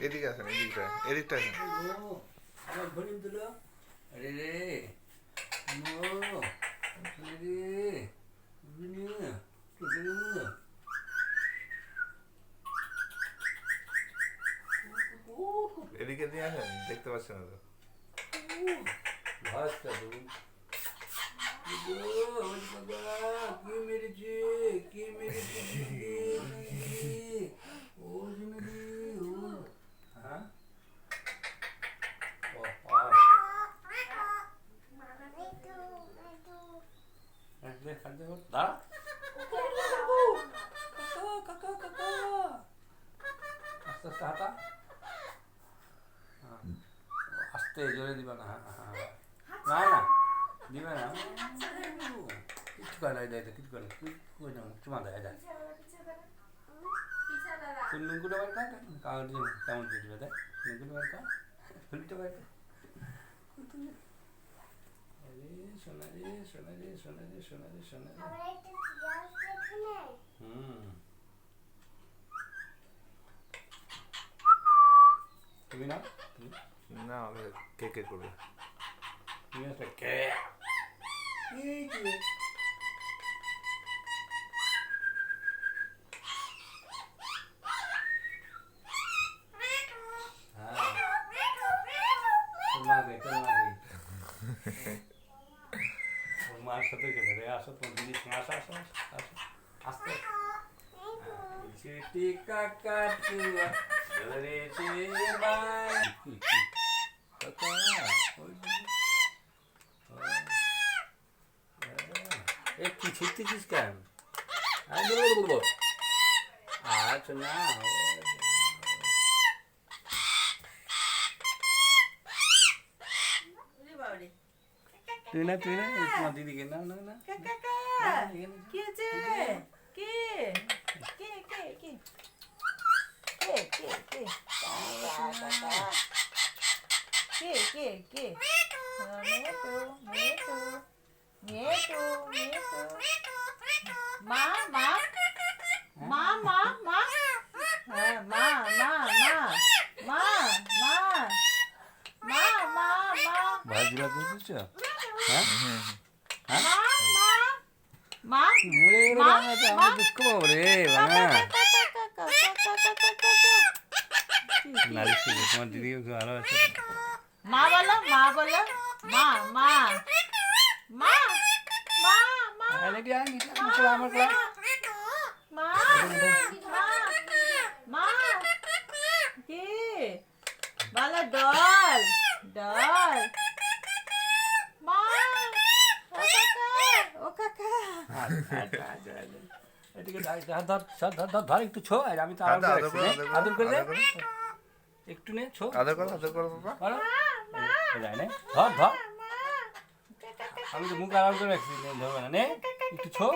এদিকে আসেন, এদিকটা আসেন। আমার ভলিউম দিল। আরে রে এদিকে দিয়ে আসেন, দেখতে পাচ্ছেন না তো। ভাষটা দেবো কি মেরেছে, কি মেরেছে, ও জিমেরি ও হ্যাঁ দাঁড়া কাকা কাকা আস্তে আস্তে হাঁটা আস্তে জোরে দিবা না না না দিবে না কিছু করে না কিছু করে না চুমা দেয় দেয় তুই নুঙ্গুটা বার কর কাগজ কেমন দিবে দেয় নুঙ্গুটা বার কর ফুলটা বার কর সোনা রে সোনা রে সোনা রে সোনা রে সোনা রে তুমি না না, আমি কে কে করবে। তুমি একটা কে মার সাথে গেলে রে আসো তোমার দিদি আসো আসো আসো আসতে চিটি কাকা রে বাই কাকা এ কি ছিটতেছিস কেন আচ্ছা না তুই না তোমার দিদিকে না না না কি আছে কে কে কে কে কে কে কে কে কে কে মেটু মেটু মেটু মেটু মা মা মা মা মা হ্যাঁ মা মা মা মা মা মা মা মা ভাজিরা দিচ্ছ হ্যাঁ হ্যাঁ মা মুড়ে বানা তো আমি দুঃখ রে বানা নালিশ করে তোমার দিদি ভালো আছে মা বলো মা বলো মা মা মা মা মা আরে কি আনি মুকলা আমার ক্লাস মা মা কি বলো ডল ডল মা ও কাকা এদিকে ধর একটু ছো আর আমি তো আদর করে দে একটু নে ছো আদর করো বাবা। যায় না ধর ধর আমি তো মুখ আরাম করে রাখছি ধরবে না নে একটু ছো